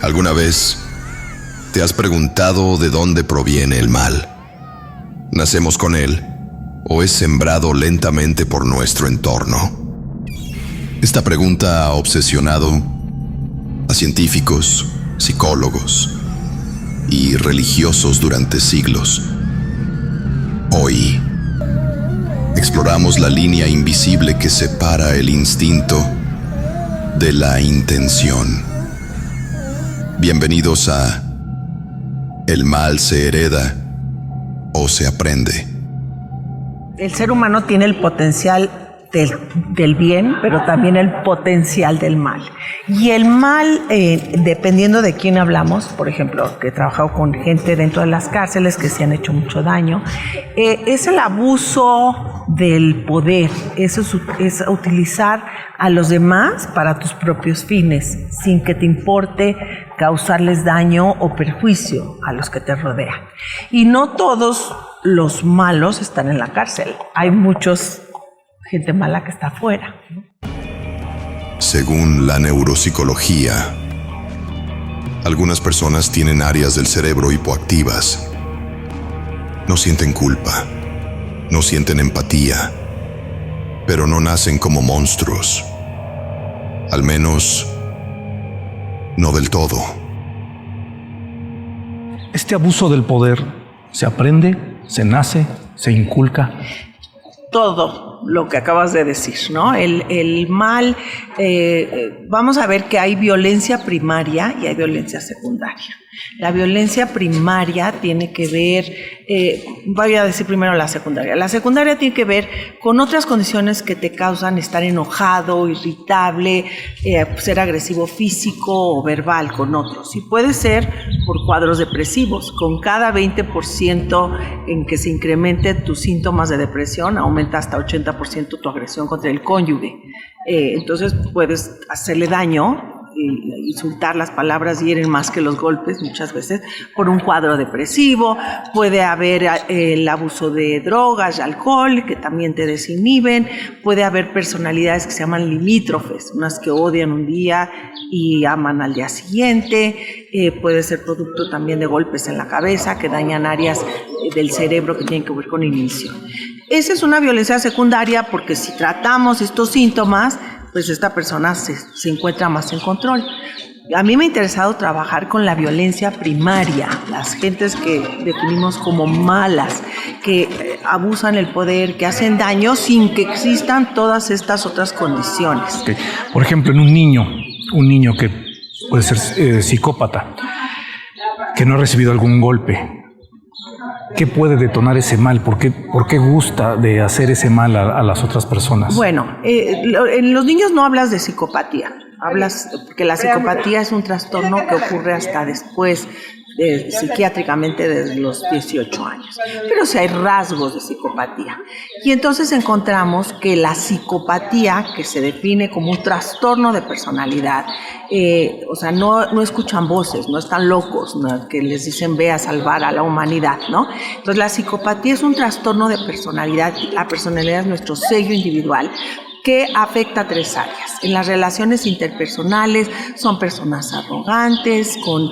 ¿Alguna vez te has preguntado de dónde proviene el mal? ¿Nacemos con él o es sembrado lentamente por nuestro entorno? Esta pregunta ha obsesionado a científicos, psicólogos y religiosos durante siglos. Hoy exploramos la línea invisible que separa el instinto de la intención. Bienvenidos a ¿El mal se hereda o se aprende? El ser humano tiene el potencial del bien, pero también el potencial del mal. Y el mal, dependiendo de quién hablamos, por ejemplo, que he trabajado con gente dentro de las cárceles que se han hecho mucho daño, es el abuso del poder, es utilizar a los demás para tus propios fines, sin que te importe causarles daño o perjuicio a los que te rodean. Y no todos los malos están en la cárcel, hay gente mala que está afuera. Según la neuropsicología, algunas personas tienen áreas del cerebro hipoactivas. No sienten culpa, no sienten empatía, pero no nacen como monstruos. Al menos, no del todo. Este abuso del poder se aprende, se nace, se inculca. Todo lo que acabas de decir, ¿no? El mal, vamos a ver que hay violencia primaria y hay violencia secundaria. La violencia primaria tiene que ver, voy a decir primero la secundaria. La secundaria tiene que ver con otras condiciones que te causan estar enojado, irritable, ser agresivo físico o verbal con otros. Y puede ser por cuadros depresivos. Con cada 20% en que se incremente tus síntomas de depresión, aumenta hasta 80% tu agresión contra el cónyuge. Entonces puedes hacerle daño, insultar, las palabras hieren más que los golpes muchas veces, por un cuadro depresivo. Puede haber el abuso de drogas, de alcohol, que también te desinhiben. Puede haber personalidades que se llaman limítrofes, unas que odian un día y aman al día siguiente. Puede ser producto también de golpes en la cabeza que dañan áreas del cerebro que tienen que ver con inhibición. Esa es una violencia secundaria, porque si tratamos estos síntomas, pues esta persona se encuentra más en control. A mí me ha interesado trabajar con la violencia primaria, las gentes que definimos como malas, que abusan el poder, que hacen daño sin que existan todas estas otras condiciones. Okay. Por ejemplo, en un niño que puede ser psicópata, que no ha recibido algún golpe, ¿qué puede detonar ese mal? ¿Por qué gusta de hacer ese mal a las otras personas? Bueno, en los niños no hablas de psicopatía, porque la psicopatía es un trastorno que ocurre hasta después, psiquiátricamente desde los 18 años. Pero sí hay rasgos de psicopatía. Y entonces encontramos que la psicopatía, que se define como un trastorno de personalidad, no escuchan voces, no están locos, ¿no? Que les dicen ve a salvar a la humanidad, ¿no? Entonces la psicopatía es un trastorno de personalidad. La personalidad es nuestro sello individual, que afecta a 3 áreas. En las relaciones interpersonales son personas arrogantes, con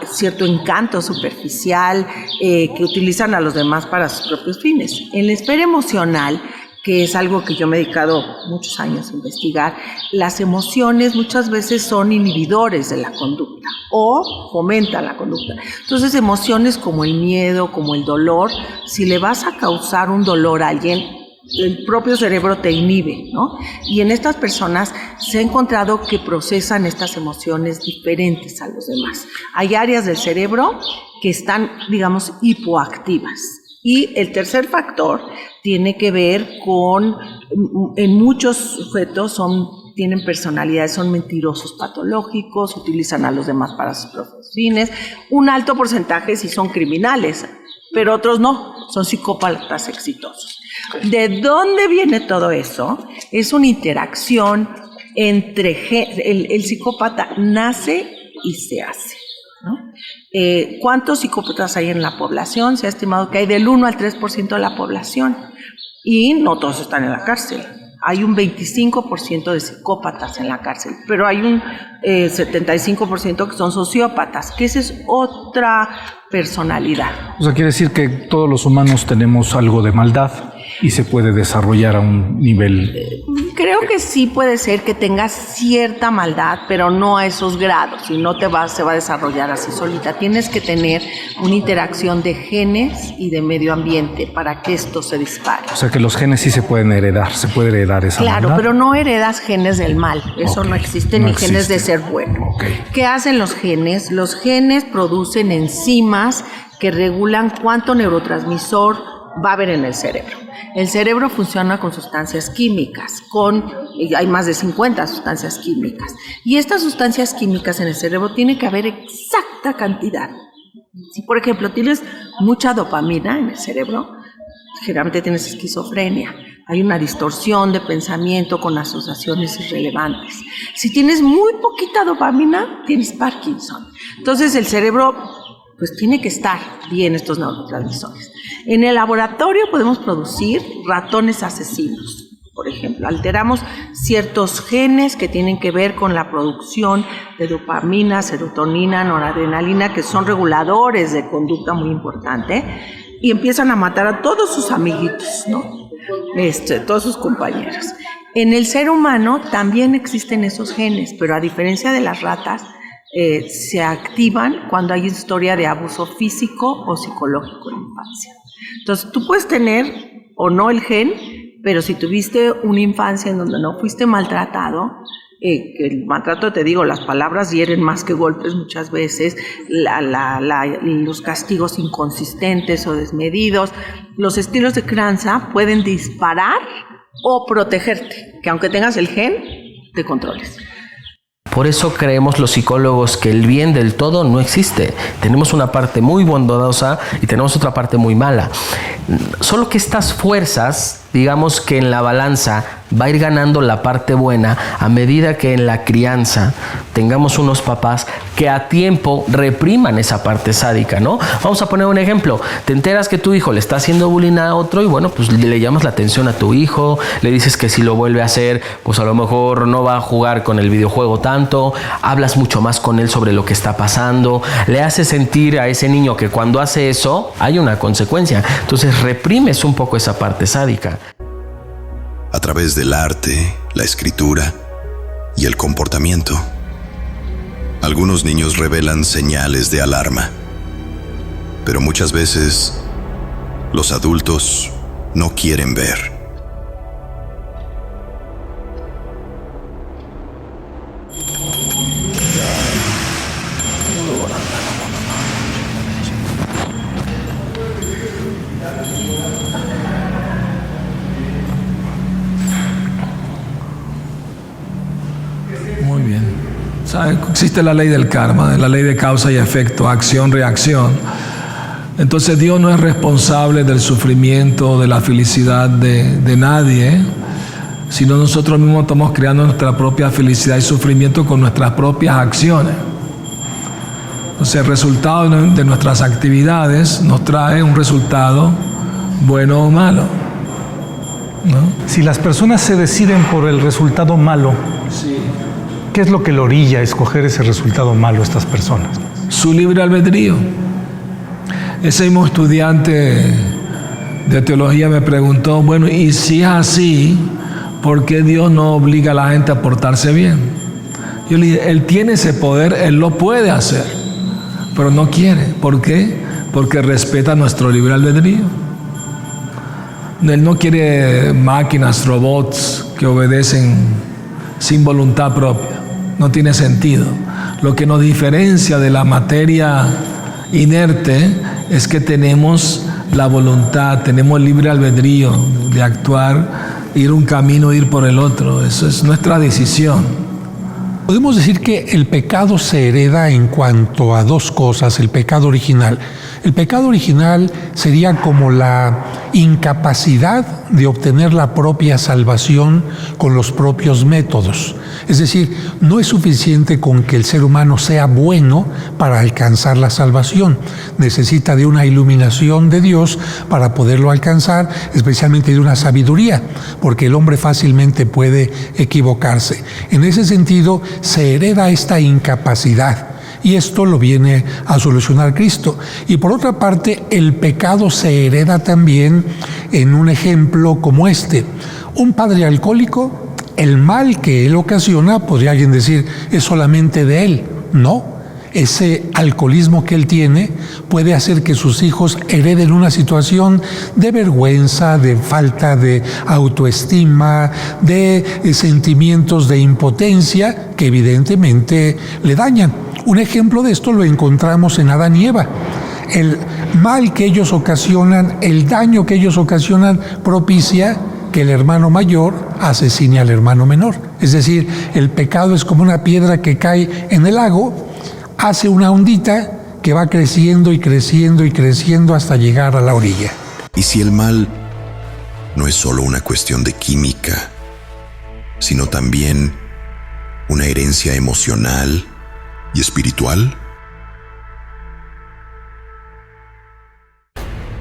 cierto encanto superficial, que utilizan a los demás para sus propios fines. En la esfera emocional, que es algo que yo me he dedicado muchos años a investigar, las emociones muchas veces son inhibidores de la conducta o fomentan la conducta. Entonces, emociones como el miedo, como el dolor, si le vas a causar un dolor a alguien, el propio cerebro te inhibe, ¿no? Y en estas personas se ha encontrado que procesan estas emociones diferentes a los demás. Hay áreas del cerebro que están, digamos, hipoactivas. Y el tercer factor tiene que ver con, en muchos sujetos tienen personalidades, son mentirosos patológicos, utilizan a los demás para sus propios fines. Un alto porcentaje sí son criminales, pero otros no, son psicópatas exitosos. ¿De dónde viene todo eso? Es una interacción entre el psicópata nace y se hace, ¿no? ¿Cuántos psicópatas hay en la población? Se ha estimado que hay del 1 al 3% de la población y no todos están en la cárcel. Hay un 25% de psicópatas en la cárcel, pero hay un 75% que son sociópatas, que esa es otra personalidad. O sea, quiere decir que todos los humanos tenemos algo de maldad y se puede desarrollar a un nivel... Creo que sí puede ser que tengas cierta maldad, pero no a esos grados, y no se va a desarrollar así solita. Tienes que tener una interacción de genes y de medio ambiente para que esto se dispare. O sea, que los genes sí se pueden heredar, se puede heredar esa maldad. Claro, pero no heredas genes del mal, eso no existe, ni genes de ser bueno. ¿Qué hacen los genes? Los genes producen enzimas que regulan cuánto neurotransmisor va a haber en el cerebro. El cerebro funciona con sustancias químicas, hay más de 50 sustancias químicas. Y estas sustancias químicas en el cerebro tiene que haber exacta cantidad. Si, por ejemplo, tienes mucha dopamina en el cerebro, generalmente tienes esquizofrenia. Hay una distorsión de pensamiento con asociaciones irrelevantes. Si tienes muy poquita dopamina, tienes Parkinson. Entonces el cerebro pues tiene que estar bien estos neurotransmisores. En el laboratorio podemos producir ratones asesinos, por ejemplo. Alteramos ciertos genes que tienen que ver con la producción de dopamina, serotonina, noradrenalina, que son reguladores de conducta muy importante, y empiezan a matar a todos sus amiguitos, ¿no? Todos sus compañeros. En el ser humano también existen esos genes, pero a diferencia de las ratas, se activan cuando hay historia de abuso físico o psicológico en la infancia. Entonces, tú puedes tener o no el gen, pero si tuviste una infancia en donde no fuiste maltratado, que el maltrato, te digo, las palabras hieren más que golpes muchas veces, los castigos inconsistentes o desmedidos, los estilos de crianza pueden disparar o protegerte, que aunque tengas el gen, te controles. Por eso creemos los psicólogos que el bien del todo no existe. Tenemos una parte muy bondadosa y tenemos otra parte muy mala. Solo que estas fuerzas, digamos que en la balanza, va a ir ganando la parte buena a medida que en la crianza tengamos unos papás que a tiempo repriman esa parte sádica, ¿no? Vamos a poner un ejemplo. Te enteras que tu hijo le está haciendo bullying a otro y bueno, pues le llamas la atención a tu hijo, le dices que si lo vuelve a hacer, pues a lo mejor no va a jugar con el videojuego tanto, hablas mucho más con él sobre lo que está pasando, le haces sentir a ese niño que cuando hace eso hay una consecuencia. Entonces reprimes un poco esa parte sádica. A través del arte, la escritura y el comportamiento, algunos niños revelan señales de alarma, pero muchas veces los adultos no quieren ver. Muy bien. ¿Sabe? Existe la ley del karma, la ley de causa y efecto, acción-reacción. Entonces Dios no es responsable del sufrimiento, de la felicidad de nadie, sino nosotros mismos estamos creando nuestra propia felicidad y sufrimiento con nuestras propias acciones. Entonces el resultado de nuestras actividades nos trae un resultado bueno o malo, ¿no? Si las personas se deciden por el resultado malo, Sí. ¿qué es lo que lo orilla a escoger ese resultado malo a estas personas? Su libre albedrío. Ese mismo estudiante de teología me preguntó, bueno, y si es así, ¿por qué Dios no obliga a la gente a portarse bien? Yo le dije, Él tiene ese poder, Él lo puede hacer, pero no quiere. ¿Por qué? Porque respeta nuestro libre albedrío. Él no quiere máquinas, robots que obedecen sin voluntad propia. No tiene sentido. Lo que nos diferencia de la materia inerte es que tenemos la voluntad, tenemos libre albedrío de actuar, ir un camino, ir por el otro. Eso es nuestra decisión. Podemos decir que el pecado se hereda en cuanto a dos cosas, el pecado original. El pecado original sería como la incapacidad de obtener la propia salvación con los propios métodos. Es decir, no es suficiente con que el ser humano sea bueno para alcanzar la salvación. Necesita de una iluminación de Dios para poderlo alcanzar, especialmente de una sabiduría, porque el hombre fácilmente puede equivocarse. En ese sentido, se hereda esta incapacidad. Y esto lo viene a solucionar Cristo. Y por otra parte, el pecado se hereda también en un ejemplo como este. Un padre alcohólico, el mal que él ocasiona, podría alguien decir, es solamente de él. No. Ese alcoholismo que él tiene puede hacer que sus hijos hereden una situación de vergüenza, de falta de autoestima, de sentimientos de impotencia que evidentemente le dañan. Un ejemplo de esto lo encontramos en Adán y Eva. El mal que ellos ocasionan, el daño que ellos ocasionan, propicia que el hermano mayor asesine al hermano menor. Es decir, el pecado es como una piedra que cae en el lago, hace una ondita que va creciendo y creciendo y creciendo hasta llegar a la orilla. ¿Y si el mal no es solo una cuestión de química, sino también una herencia emocional y espiritual?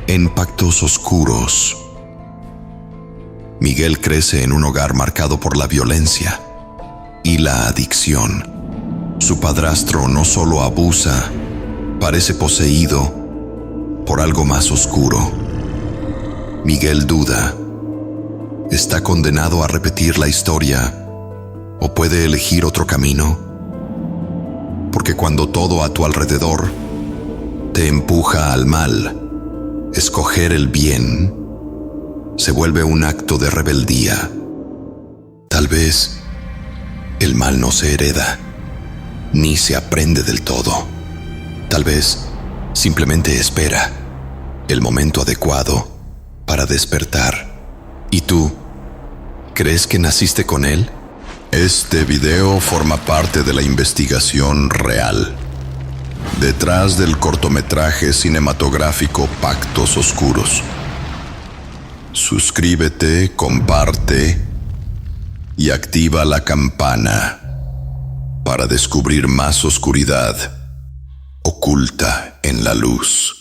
En Pactos Oscuros, Miguel crece en un hogar marcado por la violencia y la adicción. Su padrastro no solo abusa, parece poseído por algo más oscuro. Miguel duda. ¿Está condenado a repetir la historia o puede elegir otro camino? Porque cuando todo a tu alrededor te empuja al mal, escoger el bien se vuelve un acto de rebeldía. Tal vez el mal no se hereda, ni se aprende del todo. Tal vez simplemente espera el momento adecuado para despertar. ¿Y tú, crees que naciste con él? Este video forma parte de la investigación real detrás del cortometraje cinematográfico Pactos Oscuros. Suscríbete, comparte y activa la campana para descubrir más oscuridad oculta en la luz.